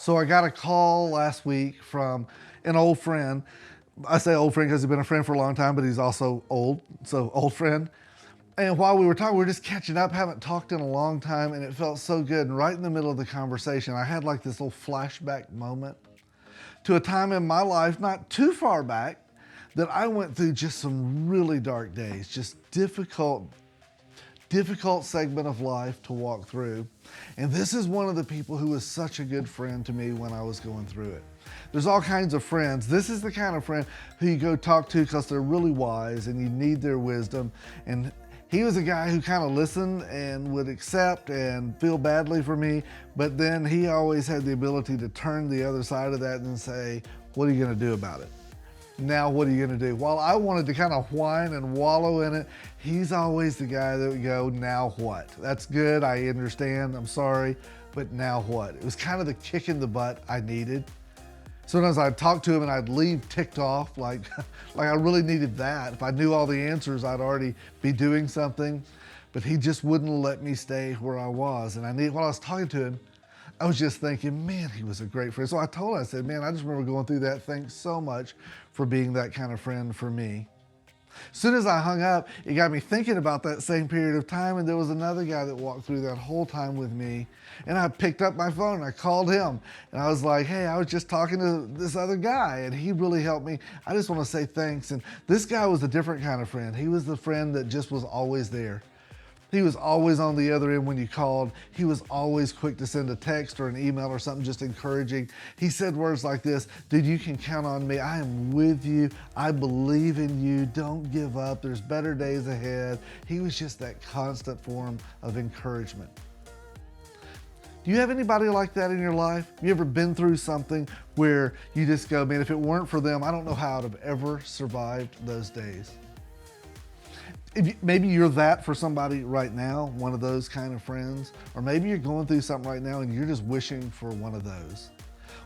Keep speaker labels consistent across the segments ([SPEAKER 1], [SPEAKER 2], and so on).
[SPEAKER 1] So I got a call last week from an old friend. I say old friend because he's been a friend for a long time, but he's also old, so old friend. And while we were talking, we were just catching up, haven't talked in a long time, and it felt so good. And right in the middle of the conversation, I had like this little flashback moment to a time in my life, not too far back, that I went through just some really dark days, just difficult segment of life to walk through. And this is one of the people who was such a good friend to me when I was going through it. There's all kinds of friends. This is the kind of friend who you go talk to because they're really wise and you need their wisdom. And he was a guy who kind of listened and would accept and feel badly for me, but then he always had the ability to turn the other side of that and say, what are you going to do about it? Now what are you going to do? While I wanted to kind of whine and wallow in it, he's always the guy that would go, now what? That's good, I understand, I'm sorry, but now what? It was kind of the kick in the butt I needed. Sometimes I'd talk to him and I'd leave ticked off, like I really needed that. If I knew all the answers, I'd already be doing something, but he just wouldn't let me stay where I was. And while I was talking to him, I was just thinking, man, he was a great friend. So I told him, I said, man, I just remember going through that. Thanks so much for being that kind of friend for me. As soon as I hung up, it got me thinking about that same period of time, and there was another guy that walked through that whole time with me. And I picked up my phone and I called him, and I was like, hey, I was just talking to this other guy and he really helped me. I just want to say thanks. And this guy was a different kind of friend. He was the friend that just was always there. He was always on the other end when you called. He was always quick to send a text or an email or something just encouraging. He said words like this, dude, you can count on me. I am with you. I believe in you. Don't give up. There's better days ahead. He was just that constant form of encouragement. Do you have anybody like that in your life? You ever been through something where you just go, man, if it weren't for them, I don't know how I'd have ever survived those days? Maybe you're that for somebody right now, one of those kind of friends, or maybe you're going through something right now and you're just wishing for one of those.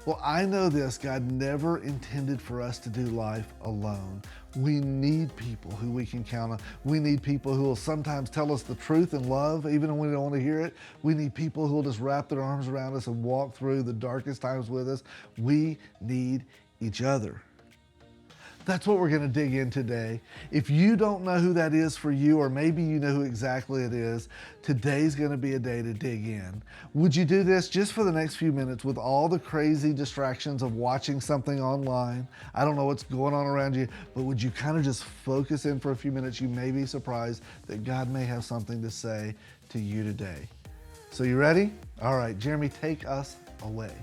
[SPEAKER 1] Well, I know this, God never intended for us to do life alone. We need people who we can count on. We need people who will sometimes tell us the truth in love, even when we don't want to hear it. We need people who will just wrap their arms around us and walk through the darkest times with us. We need each other. That's what we're going to dig in today. If you don't know who that is for you, or maybe you know who exactly it is, today's going to be a day to dig in. Would you do this just for the next few minutes with all the crazy distractions of watching something online? I don't know what's going on around you, but would you kind of just focus in for a few minutes? You may be surprised that God may have something to say to you today. So you ready? All right, Jeremy, take us away.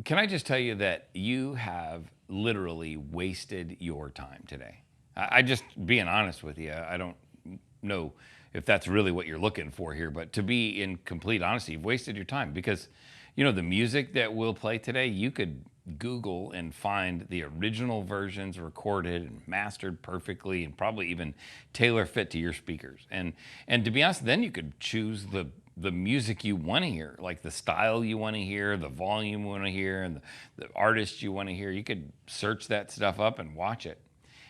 [SPEAKER 2] Can I just tell you that you have literally wasted your time today? I just being honest with you, I don't know if that's really what you're looking for here, but to be in complete honesty, you've wasted your time because, the music that we'll play today, you could Google and find the original versions recorded and mastered perfectly and probably even tailor fit to your speakers. And to be honest, then you could choose the music you want to hear, like the style you want to hear, the volume you want to hear, and the artist you want to hear. You could search that stuff up and watch it.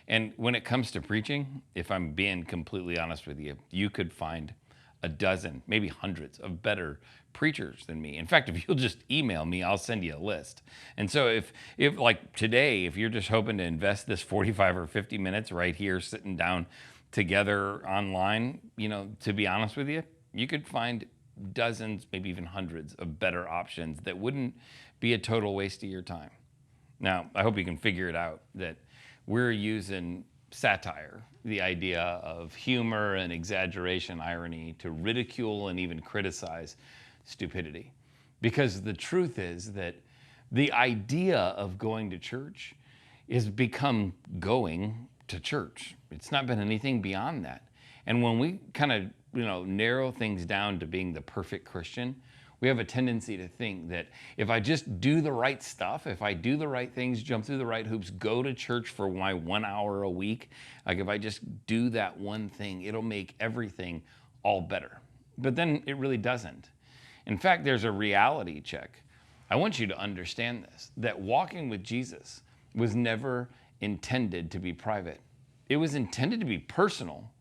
[SPEAKER 2] And when it comes to preaching, if I'm being completely honest with you, you could find a dozen, maybe hundreds of better preachers than me. In fact, if you'll just email me, I'll send you a list. And so if like today, if you're just hoping to invest this 45 or 50 minutes right here sitting down together online, to be honest with you, you could find dozens, maybe even hundreds of better options that wouldn't be a total waste of your time. Now, I hope you can figure it out that we're using satire, the idea of humor and exaggeration, irony, to ridicule and even criticize stupidity. Because the truth is that the idea of going to church has become going to church. It's not been anything beyond that. And when we kind of narrow things down to being the perfect Christian, We have a tendency to think that if I just do the right stuff, if I do the right things, jump through the right hoops, go to church for my 1 hour a week, like if I just do that one thing, it'll make everything all better. But then it really doesn't. In fact, there's a reality check. I want you to understand this, that walking with Jesus was never intended to be private. It was intended to be personal,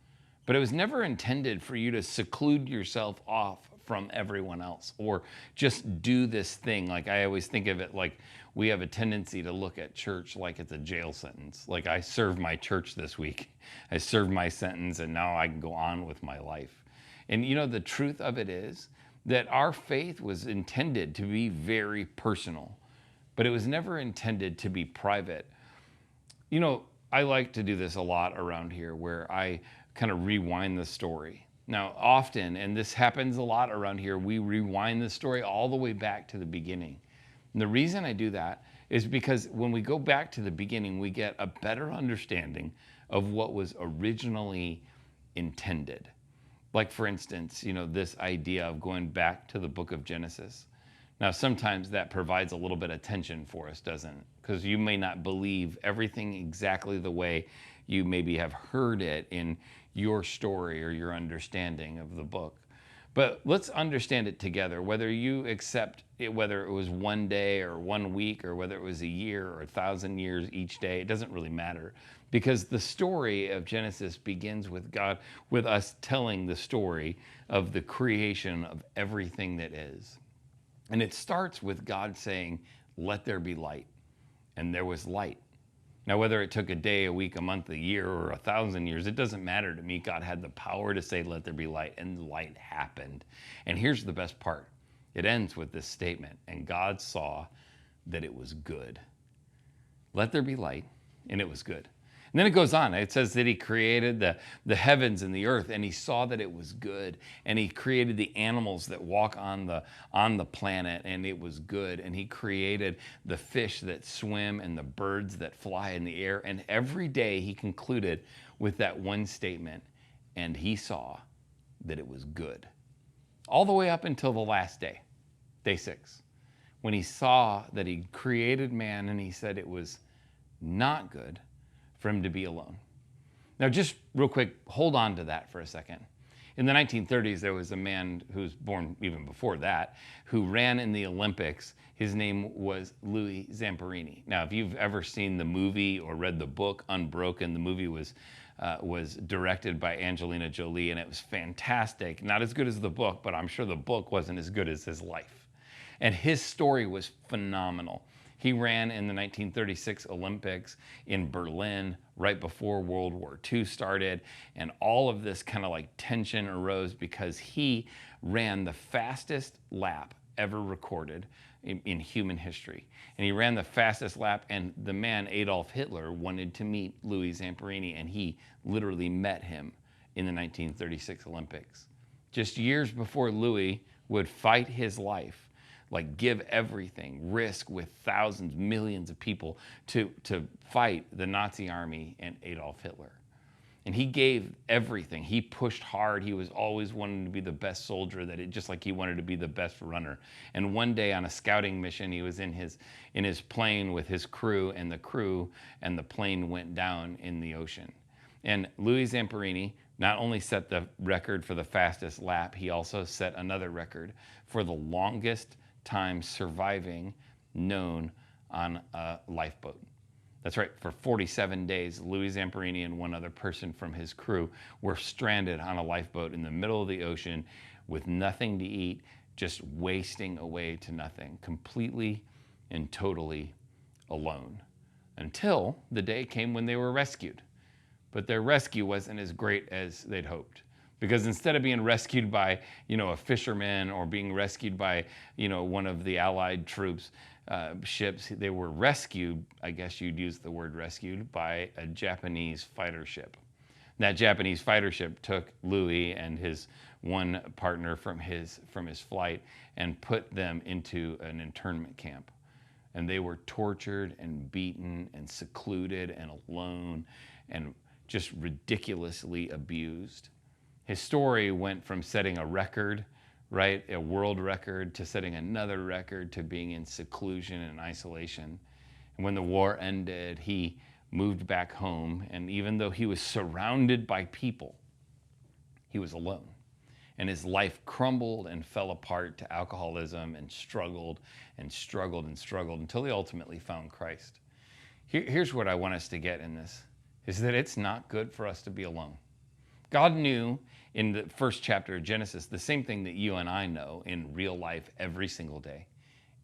[SPEAKER 2] but it was never intended for you to seclude yourself off from everyone else or just do this thing. Like I always think of it like we have a tendency to look at church like it's a jail sentence. Like I served my church this week. I served my sentence and now I can go on with my life. And you know, the truth of it is that our faith was intended to be very personal, but it was never intended to be private. You know, I like to do this a lot around here where I kind of rewind the story. Now, often, and this happens a lot around here, we rewind the story all the way back to the beginning. And the reason I do that is because when we go back to the beginning, we get a better understanding of what was originally intended. Like, for instance, you know, this idea of going back to the book of Genesis. Now, sometimes that provides a little bit of tension for us, doesn't it? Because you may not believe everything exactly the way you maybe have heard it in your story or your understanding of the book. But let's understand it together, whether you accept it, whether it was one day or 1 week, or whether it was a year or 1,000 years each day, it doesn't really matter. Because the story of Genesis begins with God, with us telling the story of the creation of everything that is. And it starts with God saying, "Let there be light." And there was light. Now, whether it took a day, a week, a month, a year, or 1,000 years, it doesn't matter to me. God had the power to say, "Let there be light," and light happened. And here's the best part. It ends with this statement, "And God saw that it was good." Let there be light, and it was good. And then it goes on. It says that he created the heavens and the earth, and he saw that it was good. And he created the animals that walk on the planet, and it was good. And he created the fish that swim and the birds that fly in the air. And every day he concluded with that one statement, "And he saw that it was good." All the way up until the last day, day 6, when he saw that he created man and he said it was not good for him to be alone. Now, just real quick, hold on to that for a second. In the 1930s, there was a man who was born even before that, who ran in the Olympics. His name was Louis Zamperini. Now, if you've ever seen the movie or read the book Unbroken, the movie was directed by Angelina Jolie, and it was fantastic. Not as good as the book, but I'm sure the book wasn't as good as his life. And his story was phenomenal. He ran in the 1936 Olympics in Berlin right before World War II started. And all of this kind of like tension arose because he ran the fastest lap ever recorded in human history. And he ran the fastest lap, and the man, Adolf Hitler, wanted to meet Louis Zamperini, and he literally met him in the 1936 Olympics. Just years before Louis would fight his life, like give everything, risk with thousands, millions of people to fight the Nazi army and Adolf Hitler. And he gave everything. He pushed hard. He was always wanting to be the best soldier, just like he wanted to be the best runner. And one day on a scouting mission, he was in his plane with his crew, and the plane went down in the ocean. And Louis Zamperini not only set the record for the fastest lap, he also set another record for the longest time surviving known on a lifeboat. That's right, for 47 days, Louis Zamperini and one other person from his crew were stranded on a lifeboat in the middle of the ocean with nothing to eat, just wasting away to nothing, completely and totally alone, until the day came when they were rescued. But their rescue wasn't as great as they'd hoped. Because instead of being rescued by, a fisherman or being rescued by, one of the Allied troops' ships, they were rescued, I guess you'd use the word rescued, by a Japanese fighter ship. That Japanese fighter ship took Louis and his one partner from his flight and put them into an internment camp. And they were tortured and beaten and secluded and alone and just ridiculously abused. His story went from setting a record right? A world record to setting another record to being in seclusion and isolation. And when the war ended, he moved back home. And even though he was surrounded by people, he was alone. And his life crumbled and fell apart to alcoholism and struggled and struggled and struggled until he ultimately found Christ. Here's what I want us to get in this, is that it's not good for us to be alone. God knew in the first chapter of Genesis the same thing that you and I know in real life every single day.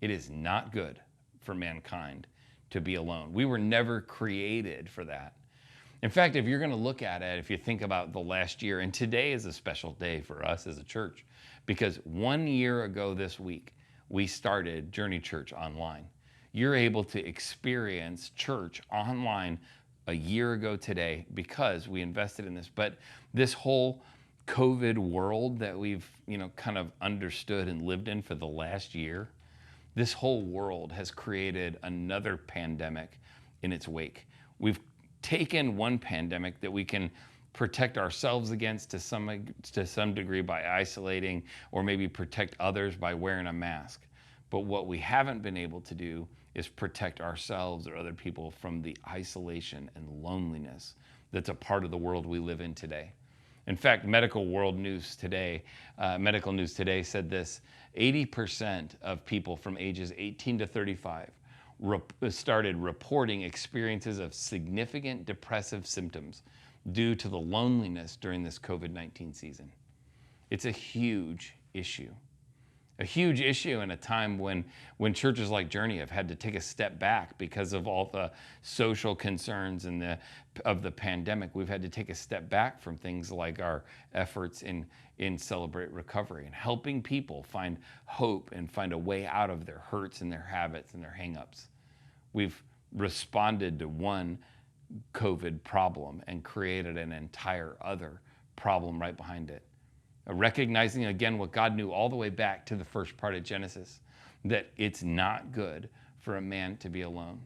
[SPEAKER 2] It is not good for mankind to be alone. We were never created for that. In fact, if you're going to look at it, if you think about the last year, and today is a special day for us as a church, because 1 year ago this week, we started Journey Church online. You're able to experience church online a year ago today because we invested in this. But this whole COVID world that we've, kind of understood and lived in for the last year, this whole world has created another pandemic in its wake. We've taken one pandemic that we can protect ourselves against to some degree by isolating, or maybe protect others by wearing a mask. But what we haven't been able to do is protect ourselves or other people from the isolation and loneliness that's a part of the world we live in today. In fact, medical news today said this: 80% of people from ages 18 to 35 started reporting experiences of significant depressive symptoms due to the loneliness during this COVID-19 season. It's a huge issue. A huge issue in a time when churches like Journey have had to take a step back because of all the social concerns and of the pandemic. We've had to take a step back from things like our efforts in Celebrate Recovery and helping people find hope and find a way out of their hurts and their habits and their hangups. We've responded to one COVID problem and created an entire other problem right behind it. Recognizing again what God knew all the way back to the first part of Genesis, that it's not good for a man to be alone.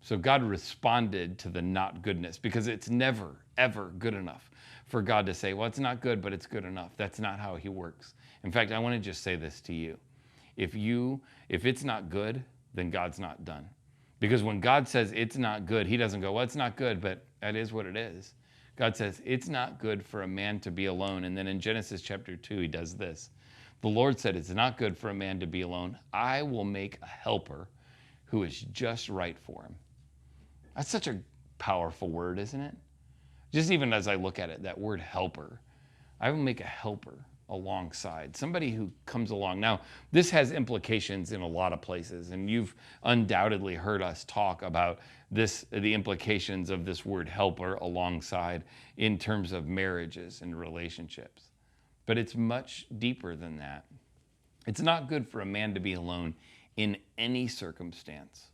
[SPEAKER 2] So God responded to the not goodness, because it's never, ever good enough for God to say, well, it's not good, but it's good enough. That's not how he works. In fact, I want to just say this to you. If it's not good, then God's not done. Because when God says it's not good, he doesn't go, well, it's not good, but that is what it is. God says, it's not good for a man to be alone. And then in Genesis chapter 2, he does this. The Lord said, it's not good for a man to be alone. I will make a helper who is just right for him. That's such a powerful word, isn't it? Just even as I look at it, that word helper, I will make a helper alongside, somebody who comes along. Now, this has implications in a lot of places, and you've undoubtedly heard us talk about the implications of this word helper alongside in terms of marriages and relationships. But it's much deeper than that. It's not good for a man to be alone in any circumstance.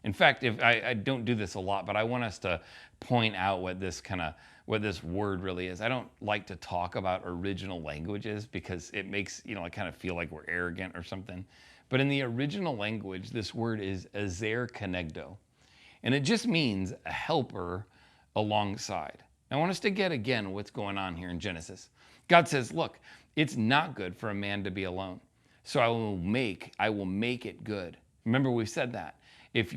[SPEAKER 2] In fact, if I don't do this a lot, but I want us to point out what this word really is. I don't like to talk about original languages because it makes, I kind of feel like we're arrogant or something. But in the original language, this word is ezer kenegdo. And it just means a helper alongside. I want us to get again what's going on here in Genesis. God says, look, it's not good for a man to be alone. So I will make it good. Remember, we said that. If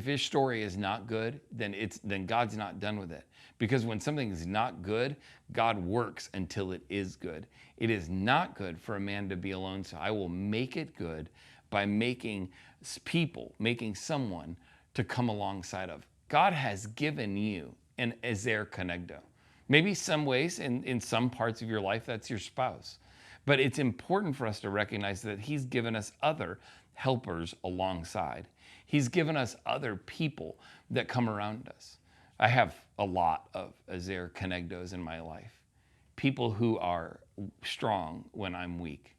[SPEAKER 2] his story is not good, then God's not done with it. Because when something is not good, God works until it is good. It is not good for a man to be alone, so I will make it good by making someone to come alongside of. God has given you an ezer kenegdo. Maybe some ways, in some parts of your life, that's your spouse. But it's important for us to recognize that he's given us other helpers alongside. He's given us other people that come around us. I have a lot of ezer kenegdos in my life. People who are strong when I'm weak.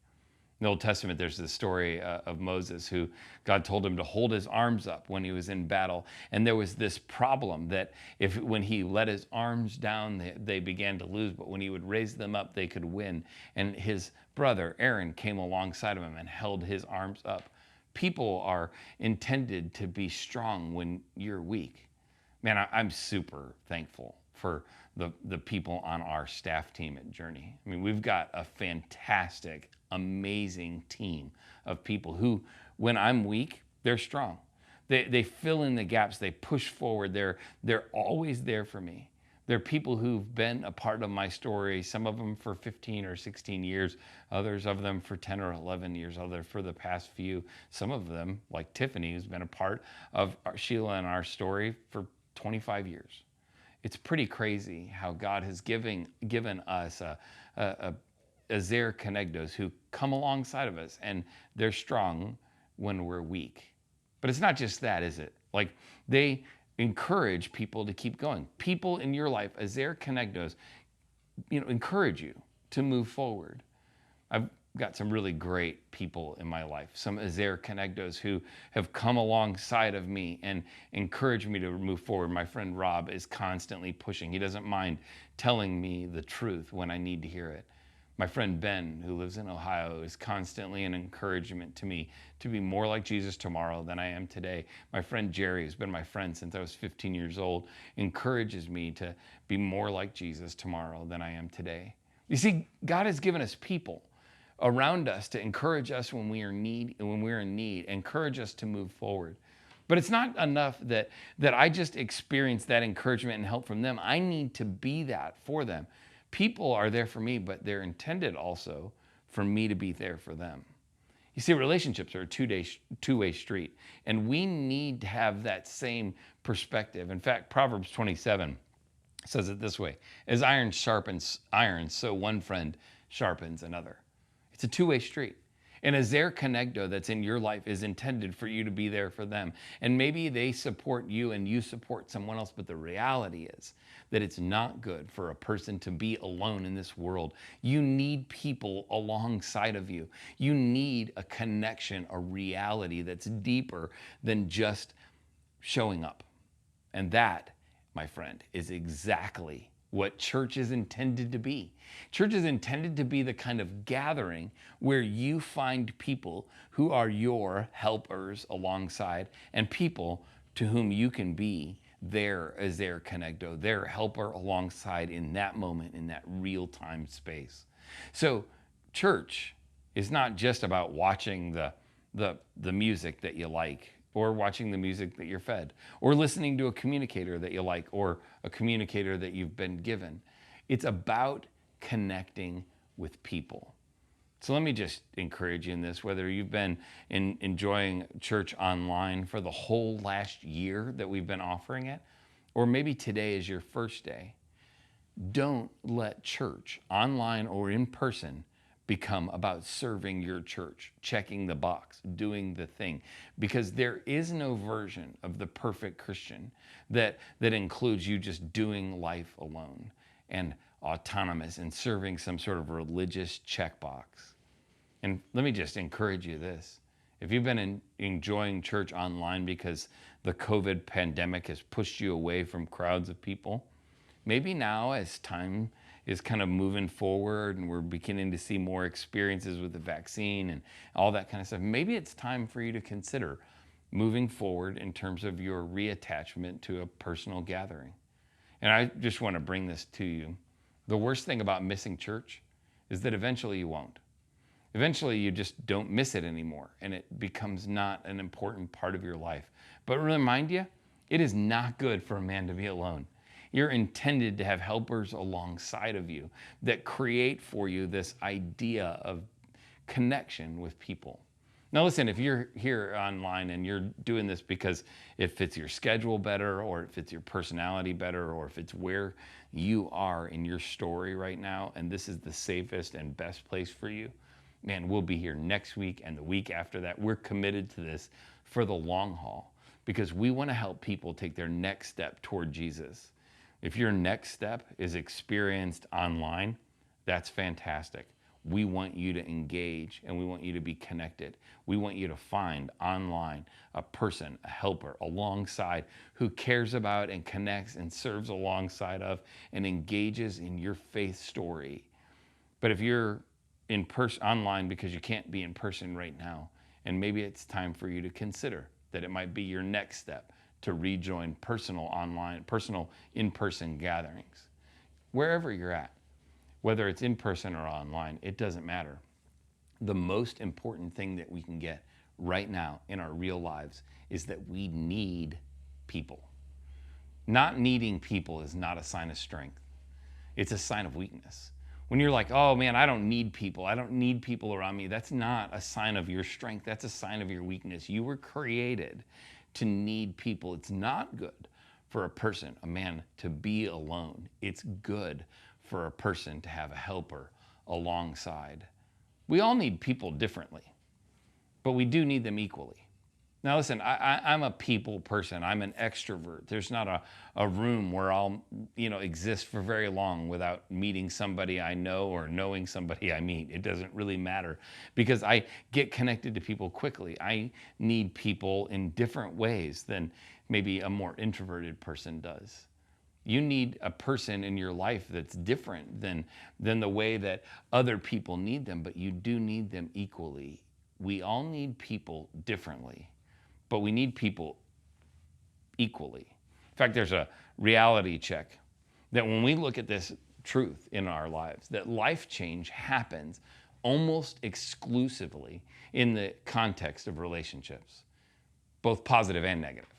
[SPEAKER 2] In the Old Testament, there's this story of Moses, who God told him to hold his arms up when he was in battle. And there was this problem that when he let his arms down, they began to lose. But when he would raise them up, they could win. And his brother, Aaron, came alongside of him and held his arms up. People are intended to be strong when you're weak. Man, I'm super thankful for the people on our staff team at Journey. I mean, we've got a fantastic, amazing team of people who, when I'm weak, they're strong. They fill in the gaps. They push forward. They're always there for me. They're people who've been a part of my story, some of them for 15 or 16 years, others of them for 10 or 11 years, others for the past few. Some of them, like Tiffany, who's been a part of Sheila and our story for 25 years. It's pretty crazy how God has given us a Zer Kenegdos who come alongside of us, and they're strong when we're weak. But it's not just that, is it? Like, they encourage people to keep going. People in your life, as Zer Kenegdos, encourage you to move forward. I've got some really great people in my life, some Azer Kenegdos who have come alongside of me and encouraged me to move forward. My friend Rob is constantly pushing. He doesn't mind telling me the truth when I need to hear it. My friend Ben, who lives in Ohio, is constantly an encouragement to me to be more like Jesus tomorrow than I am today. My friend Jerry, who's been my friend since I was 15 years old, encourages me to be more like Jesus tomorrow than I am today. You see, God has given us people around us to encourage us when we're in need, encourage us to move forward. But it's not enough that I just experience that encouragement and help from them. I need to be that for them. People are there for me, but they're intended also for me to be there for them. You see, relationships are a two-way street, and we need to have that same perspective. In fact, Proverbs 27 says it this way: as iron sharpens iron, so one friend sharpens another. It's a two-way street. And a Zer Kenegdo that's in your life is intended for you to be there for them. And maybe they support you and you support someone else, but the reality is that it's not good for a person to be alone in this world. You need people alongside of you. You need a connection, a reality that's deeper than just showing up. And that, my friend, is exactly what church is intended to be. Church is intended to be the kind of gathering where you find people who are your helpers alongside and people to whom you can be there as their connecto, their helper alongside in that moment, in that real-time space. So church is not just about watching the music that you like, or watching the music that you're fed, or listening to a communicator that you like, or a communicator that you've been given. It's about connecting with people. So let me just encourage you in this, whether you've been enjoying church online for the whole last year that we've been offering it, or maybe today is your first day, don't let church, online or in person, become about serving your church, checking the box, doing the thing. Because there is no version of the perfect Christian that includes you just doing life alone and autonomous and serving some sort of religious checkbox. And let me just encourage you this. If you've been enjoying church online because the COVID pandemic has pushed you away from crowds of people, maybe now as time is kind of moving forward and we're beginning to see more experiences with the vaccine and all that kind of stuff, maybe it's time for you to consider moving forward in terms of your reattachment to a personal gathering. And I just want to bring this to you. The worst thing about missing church is that eventually you won't. Eventually you just don't miss it anymore and it becomes not an important part of your life. But remind you, it is not good for a man to be alone. You're intended to have helpers alongside of you that create for you this idea of connection with people. Now listen, if you're here online and you're doing this because it fits your schedule better, or it fits your personality better, or if it's where you are in your story right now and this is the safest and best place for you, man, we'll be here next week and the week after that. We're committed to this for the long haul because we want to help people take their next step toward Jesus. If your next step is experienced online, that's fantastic. We want you to engage and we want you to be connected. We want you to find online a person, a helper alongside who cares about and connects and serves alongside of and engages in your faith story. But if you're in person online because you can't be in person right now, and maybe it's time for you to consider that it might be your next step to rejoin personal in-person gatherings. Wherever you're at, whether it's in person or online, it doesn't matter. The most important thing that we can get right now in our real lives is that we need people. Not needing people is not a sign of strength. It's a sign of weakness. When you're like, oh man, I don't need people. I don't need people around me. That's not a sign of your strength. That's a sign of your weakness. You were created to need people. It's not good for a person, a man, to be alone. It's good for a person to have a helper alongside. We all need people differently, but we do need them equally. Now, listen, I'm a people person. I'm an extrovert. There's not a room where I'll, exist for very long without meeting somebody I know or knowing somebody I meet. It doesn't really matter because I get connected to people quickly. I need people in different ways than maybe a more introverted person does. You need a person in your life that's different than the way that other people need them, but you do need them equally. We all need people differently, but we need people equally. In fact, there's a reality check that when we look at this truth in our lives, that life change happens almost exclusively in the context of relationships, both positive and negative.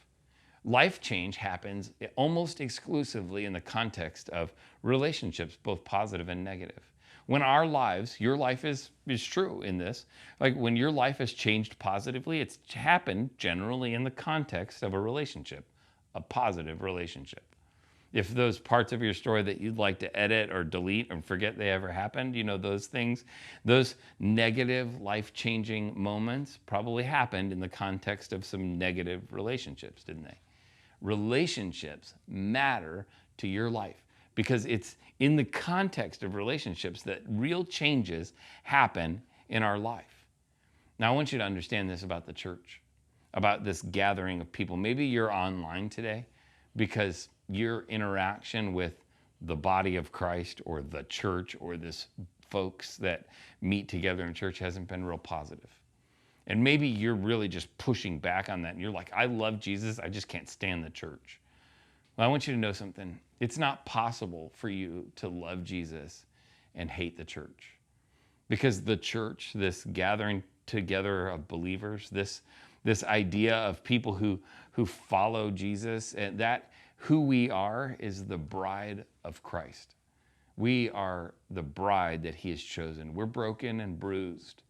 [SPEAKER 2] Life change happens almost exclusively in the context of relationships, both positive and negative. When our lives, your life is true in this, like when your life has changed positively, it's happened generally in the context of a relationship, a positive relationship. If those parts of your story that you'd like to edit or delete and forget they ever happened, those things, those negative life-changing moments probably happened in the context of some negative relationships, didn't they? Relationships matter to your life because it's in the context of relationships that real changes happen in our life. Now, I want you to understand this about the church, about this gathering of people. Maybe you're online today because your interaction with the body of Christ or the church or this folks that meet together in church hasn't been real positive. And maybe you're really just pushing back on that. And you're like, I love Jesus. I just can't stand the church. Well, I want you to know something. It's not possible for you to love Jesus and hate the church. Because the church, this gathering together of believers, this idea of people who follow Jesus, and that who we are is the bride of Christ. We are the bride that he has chosen. We're broken and bruised.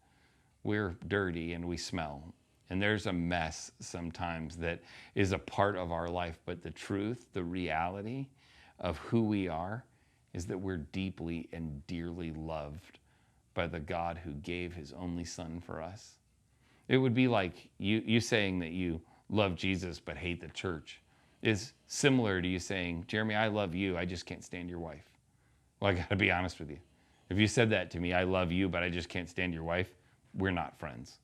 [SPEAKER 2] We're dirty and we smell. And there's a mess sometimes that is a part of our life. But the truth, the reality of who we are is that we're deeply and dearly loved by the God who gave his only son for us. It would be like you saying that you love Jesus but hate the church is similar to you saying, Jeremy, I love you, I just can't stand your wife. Well, I gotta be honest with you. If you said that to me, I love you, but I just can't stand your wife, we're not friends.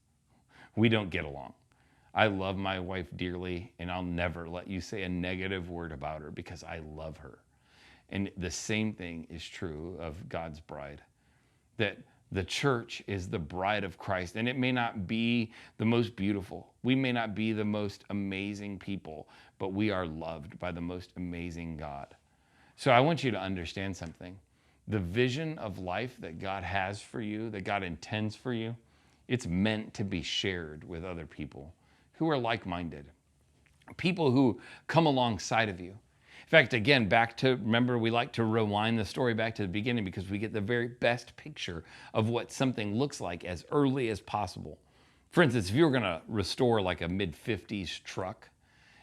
[SPEAKER 2] We don't get along. I love my wife dearly, and I'll never let you say a negative word about her because I love her. And the same thing is true of God's bride, that the church is the bride of Christ, and it may not be the most beautiful. We may not be the most amazing people, but we are loved by the most amazing God. So I want you to understand something. The vision of life that God has for you, that God intends for you, it's meant to be shared with other people who are like-minded, people who come alongside of you. In fact, again, remember, we like to rewind the story back to the beginning because we get the very best picture of what something looks like as early as possible. For instance, if you were going to restore like a mid-50s truck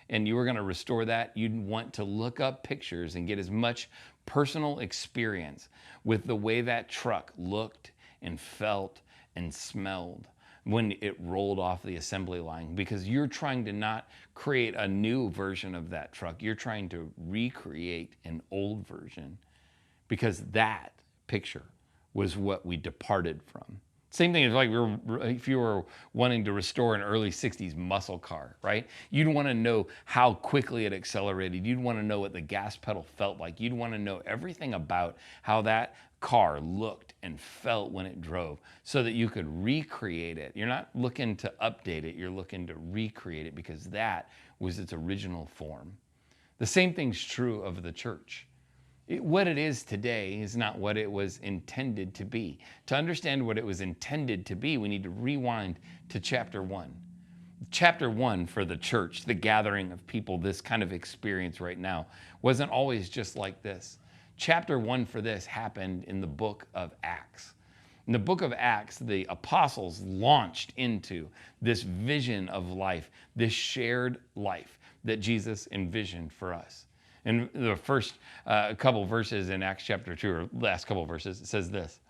[SPEAKER 2] and you were going to restore that, you'd want to look up pictures and get as much personal experience with the way that truck looked and felt and smelled when it rolled off the assembly line, because you're trying to not create a new version of that truck. You're trying to recreate an old version because that picture was what we departed from. Same thing as like if you were wanting to restore an early 60s muscle car, right? You'd want to know how quickly it accelerated. You'd want to know what the gas pedal felt like. You'd want to know everything about how that car looked and felt when it drove so that you could recreate it. You're not looking to update it. You're looking to recreate it because that was its original form. The same thing's true of the church. What it is today is not what it was intended to be. To understand what it was intended to be, we need to rewind to chapter 1. Chapter 1 for the church, the gathering of people, this kind of experience right now, wasn't always just like this. Chapter 1 for this happened in the book of Acts. In the book of Acts, the apostles launched into this vision of life, this shared life that Jesus envisioned for us. In the first couple verses in Acts chapter 2, or last couple verses, it says this: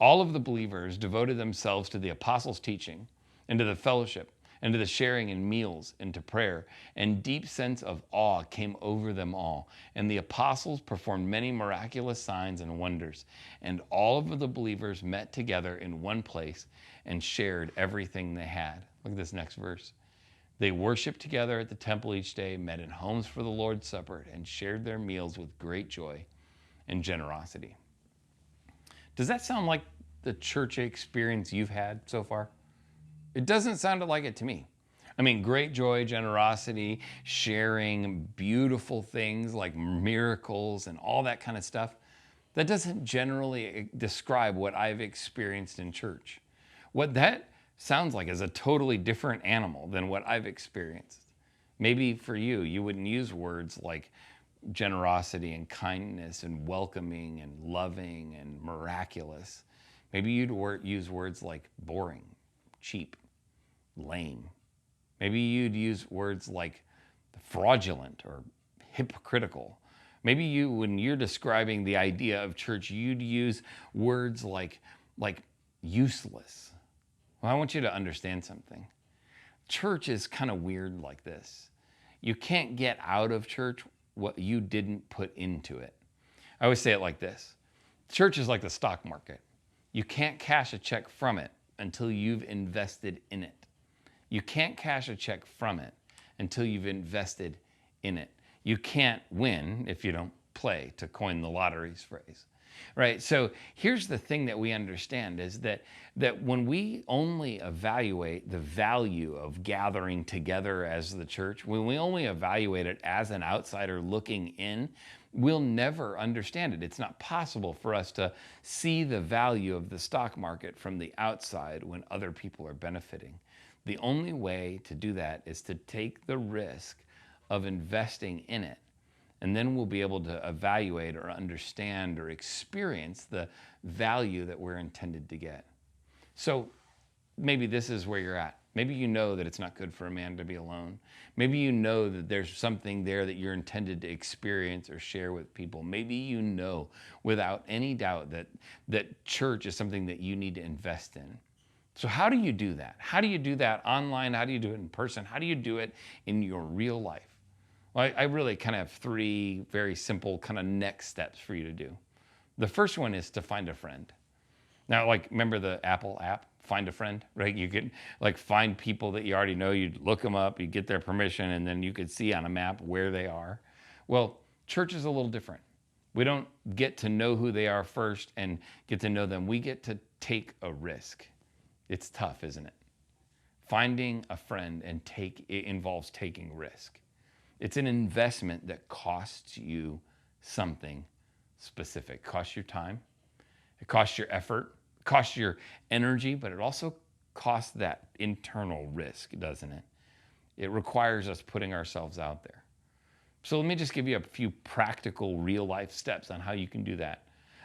[SPEAKER 2] all of the believers devoted themselves to the apostles' teaching and to the fellowship and to the sharing in meals and to prayer, and deep sense of awe came over them all. And the apostles performed many miraculous signs and wonders. And all of the believers met together in one place and shared everything they had. Look at this next verse. They worshiped together at the temple each day, met in homes for the Lord's Supper, and shared their meals with great joy and generosity. Does that sound like the church experience you've had so far? It doesn't sound like it to me. I mean, great joy, generosity, sharing beautiful things like miracles and all that kind of stuff. That doesn't generally describe what I've experienced in church. What that sounds like is a totally different animal than what I've experienced. Maybe for you, you wouldn't use words like generosity and kindness and welcoming and loving and miraculous. Maybe you'd use words like boring, cheap, lame. Maybe you'd use words like fraudulent or hypocritical. Maybe you, when you're describing the idea of church, you'd use words like useless. Well, I want you to understand something. Church is kind of weird like this. You can't get out of church what you didn't put into it. I always say it like this. Church is like the stock market. You can't cash a check from it until you've invested in it. You can't cash a check from it until you've invested in it. You can't win if you don't play, to coin the lottery's phrase. Right? So here's the thing that we understand is that when we only evaluate the value of gathering together as the church, when we only evaluate it as an outsider looking in, we'll never understand it. It's not possible for us to see the value of the stock market from the outside when other people are benefiting. The only way to do that is to take the risk of investing in it. And then we'll be able to evaluate or understand or experience the value that we're intended to get. So maybe this is where you're at. Maybe you know that it's not good for a man to be alone. Maybe you know that there's something there that you're intended to experience or share with people. Maybe you know without any doubt that church is something that you need to invest in. So how do you do that? How do you do that online? How do you do it in person? How do you do it in your real life? Well, I really kind of have 3 very simple kind of next steps for you to do. The first one is to find a friend. Now, like, remember the Apple app, Find a Friend, right? You could like find people that you already know, you'd look them up, you get their permission, and then you could see on a map where they are. Well, church is a little different. We don't get to know who they are first and get to know them. We get to take a risk. It's tough, isn't it? Finding a friend and it involves taking risk. It's an investment that costs you something specific. It costs your time, it costs your effort, it costs your energy, but it also costs that internal risk, doesn't it? It requires us putting ourselves out there. So let me just give you a few practical real life steps on how you can do that.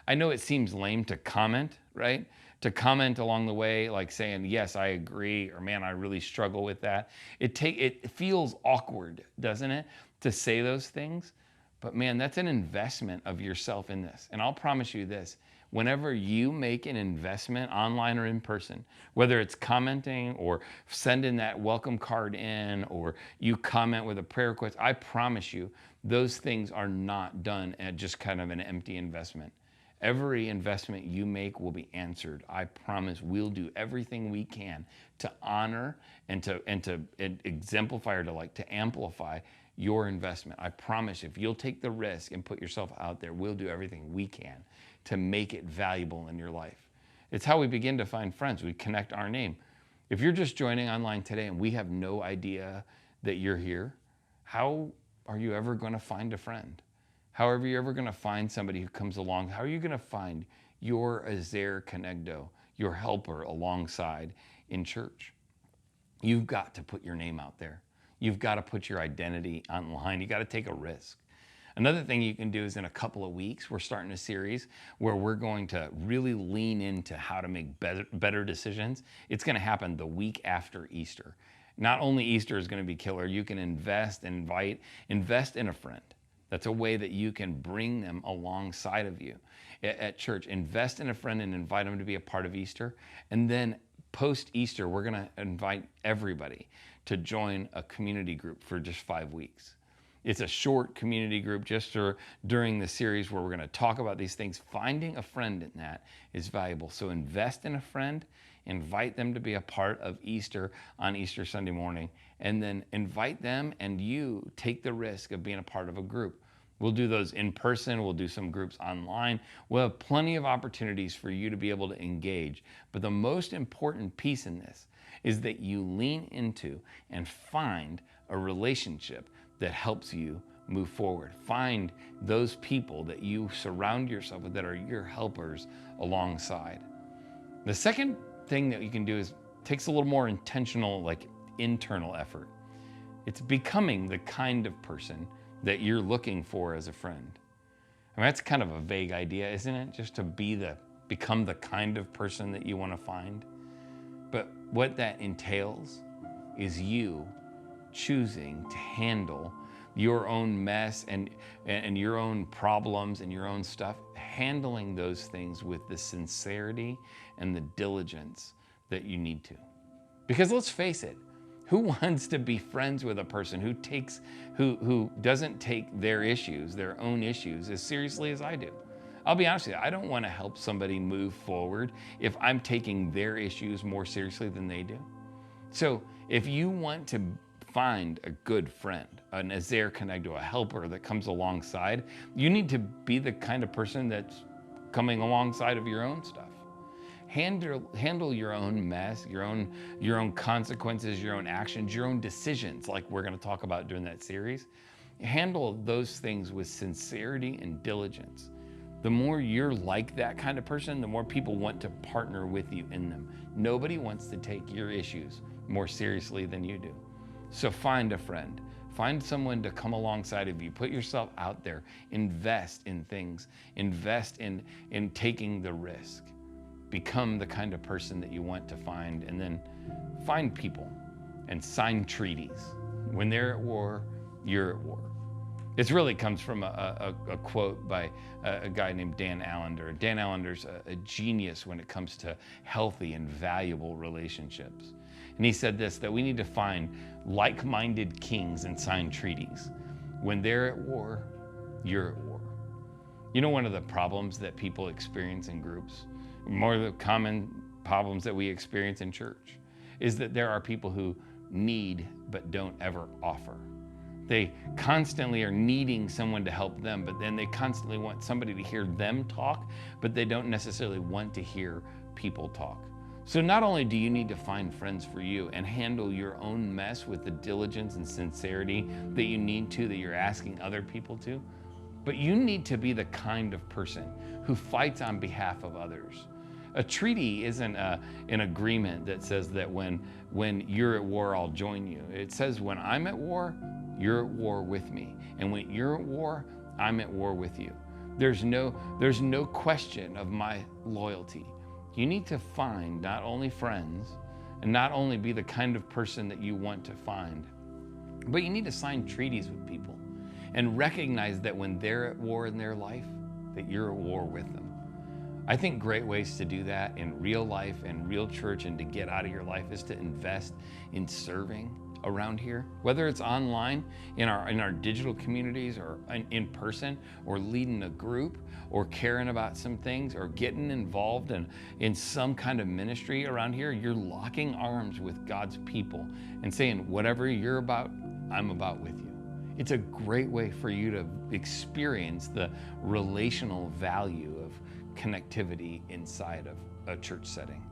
[SPEAKER 2] I know it seems lame to comment, right? To comment along the way, like saying, yes, I agree, or man, I really struggle with that. It feels awkward, doesn't it, to say those things? But man, that's an investment of yourself in this. And I'll promise you this, whenever you make an investment online or in person, whether it's commenting or sending that welcome card in, or you comment with a prayer request, I promise you, those things are not done at just kind of an empty investment. Every investment you make will be answered. I promise we'll do everything we can to honor and to exemplify, or to amplify your investment. I promise if you'll take the risk and put yourself out there, we'll do everything we can to make it valuable in your life. It's how we begin to find friends. We connect our name. If you're just joining online today and we have no idea that you're here, how are you ever going to find a friend? However, you're ever going to find somebody who comes along, how are you going to find your Azer Connecto, your helper alongside in church? You've got to put your name out there. You've got to put your identity online. You got to take a risk. Another thing you can do is in a couple of weeks, we're starting a series where we're going to really lean into how to make better decisions. It's going to happen the week after Easter. Not only Easter is going to be killer, you can invest in a friend. That's a way that you can bring them alongside of you at church. Invest in a friend and invite them to be a part of Easter. And then post-Easter, we're going to invite everybody to join a community group for just 5 weeks. It's a short community group just during the series where we're going to talk about these things. Finding a friend in that is valuable. So invest in a friend, invite them to be a part of Easter on Easter Sunday morning, and then invite them and you take the risk of being a part of a group. We'll do those in person. We'll do some groups online. We'll have plenty of opportunities for you to be able to engage. But the most important piece in this is that you lean into and find a relationship that helps you move forward. Find those people that you surround yourself with that are your helpers alongside. The second thing that you can do is takes a little more intentional, like internal effort. It's becoming the kind of person that you're looking for as a friend. I mean, that's kind of a vague idea, isn't it? Just to become the kind of person that you want to find. But what that entails is you choosing to handle your own mess and your own problems and your own stuff, handling those things with the sincerity and the diligence that you need to. Because let's face it, who wants to be friends with a person who doesn't take their own issues as seriously as I do? I'll be honest with you, I don't want to help somebody move forward if I'm taking their issues more seriously than they do. So if you want to find a good friend, an Azer Connecto, a helper that comes alongside, you need to be the kind of person that's coming alongside of your own stuff. Handle your own mess, your own consequences, your own actions, your own decisions, like we're going to talk about during that series. Handle those things with sincerity and diligence. The more you're like that kind of person, the more people want to partner with you in them. Nobody wants to take your issues more seriously than you do. So find a friend. Find someone to come alongside of you. Put yourself out there. Invest in things. Invest in taking the risk. Become the kind of person that you want to find, and then find people and sign treaties. When they're at war, you're at war. It really comes from a quote by a guy named Dan Allender. Dan Allender's a genius when it comes to healthy and valuable relationships. And he said this, that we need to find like-minded kings and sign treaties. When they're at war, you're at war. You know, one of the problems that people experience in groups, more of the common problems that we experience in church, is that there are people who need but don't ever offer. They constantly are needing someone to help them, but then they constantly want somebody to hear them talk, but they don't necessarily want to hear people talk. So not only do you need to find friends for you and handle your own mess with the diligence and sincerity that you need to, that you're asking other people to, but you need to be the kind of person who fights on behalf of others. A treaty isn't an agreement that says that when you're at war, I'll join you. It says when I'm at war, you're at war with me. And when you're at war, I'm at war with you. There's no question of my loyalty. You need to find not only friends and not only be the kind of person that you want to find, but you need to sign treaties with people and recognize that when they're at war in their life, that you're at war with them. I think great ways to do that in real life and real church and to get out of your life is to invest in serving around here, whether it's online in our digital communities or in person, or leading a group, or caring about some things, or getting involved in some kind of ministry around here. You're locking arms with God's people and saying, whatever you're about, I'm about with you. It's a great way for you to experience the relational value of connectivity inside of a church setting.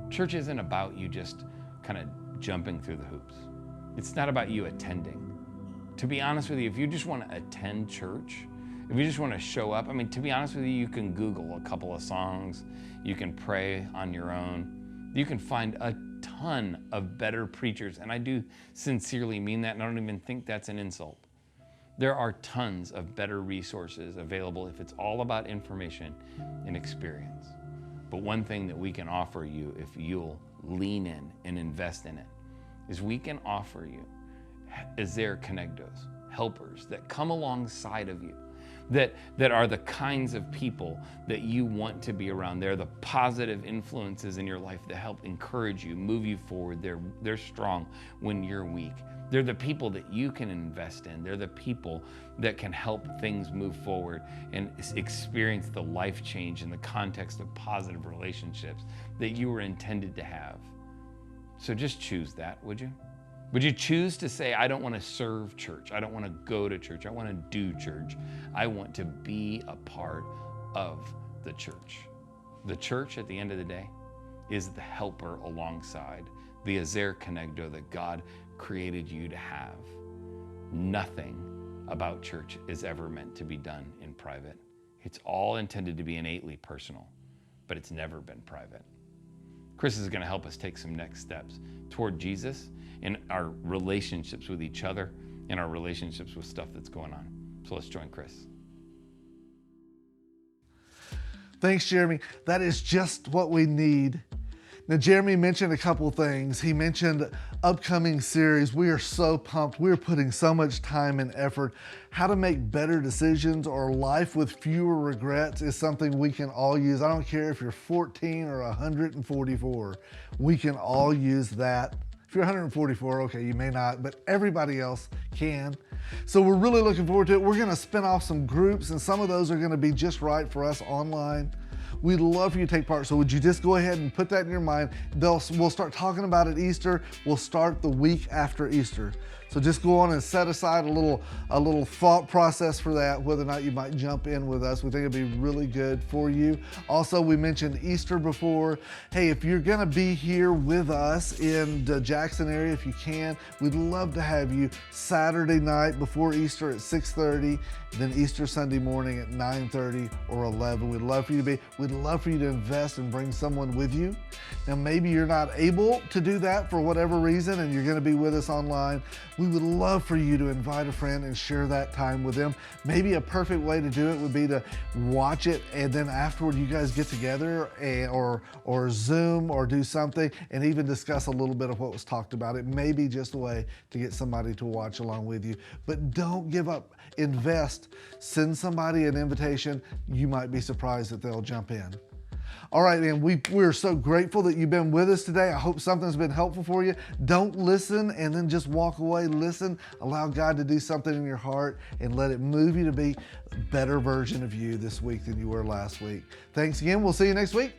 [SPEAKER 2] Church isn't about you just kind of jumping through the hoops. It's not about you attending. To be honest with you, if you just want to attend church If you just want to show up, I mean, to be honest with you, you can Google a couple of songs. You can pray on your own. You can find a ton of better preachers. And I do sincerely mean that, and I don't even think that's an insult. There are tons of better resources available if it's all about information and experience. But one thing that we can offer you, if you'll lean in and invest in it, is we can offer you Azer Conegdos, helpers that come alongside of you, that are the kinds of people that you want to be around. They're the positive influences in your life that help encourage you, move you forward. They're strong when you're weak. They're the people that you can invest in. They're the people that can help things move forward and experience the life change in the context of positive relationships that you were intended to have. So just choose that, would you? Would you choose to say, I don't want to serve church. I don't want to go to church. I want to do church. I want to be a part of the church. The church, at the end of the day, is the helper alongside the Azer Conegdo that God created you to have. Nothing about church is ever meant to be done in private. It's all intended to be innately personal, but it's never been private. Chris is going to help us take some next steps toward Jesus in our relationships with each other and our relationships with stuff that's going on. So let's join Chris.
[SPEAKER 1] Thanks, Jeremy. That is just what we need. Now, Jeremy mentioned a couple things. He mentioned upcoming series. We are so pumped. We're putting so much time and effort. How to make better decisions or life with fewer regrets is something we can all use. I don't care if you're 14 or 144. We can all use that. If you're 144, okay, you may not, but everybody else can. So we're really looking forward to it. We're going to spin off some groups, and some of those are going to be just right for us online. We'd love for you to take part. So would you just go ahead and put that in your mind? We'll start talking about it Easter. We'll start the week after Easter. So just go on and set aside a little thought process for that, whether or not you might jump in with us. We think it'd be really good for you. Also, we mentioned Easter before. Hey, if you're gonna be here with us in the Jackson area, if you can, we'd love to have you Saturday night before Easter at 6:30, then Easter Sunday morning at 9:30 or 11. We'd love for you to invest and bring someone with you. Now, maybe you're not able to do that for whatever reason and you're gonna be with us online. We would love for you to invite a friend and share that time with them. Maybe a perfect way to do it would be to watch it, and then afterward you guys get together or Zoom or do something and even discuss a little bit of what was talked about. It may be just a way to get somebody to watch along with you. But don't give up. Invest. Send somebody an invitation. You might be surprised that they'll jump in. All right, man, we're so grateful that you've been with us today. I hope something's been helpful for you. Don't listen and then just walk away. Listen, allow God to do something in your heart and let it move you to be a better version of you this week than you were last week. Thanks again. We'll see you next week.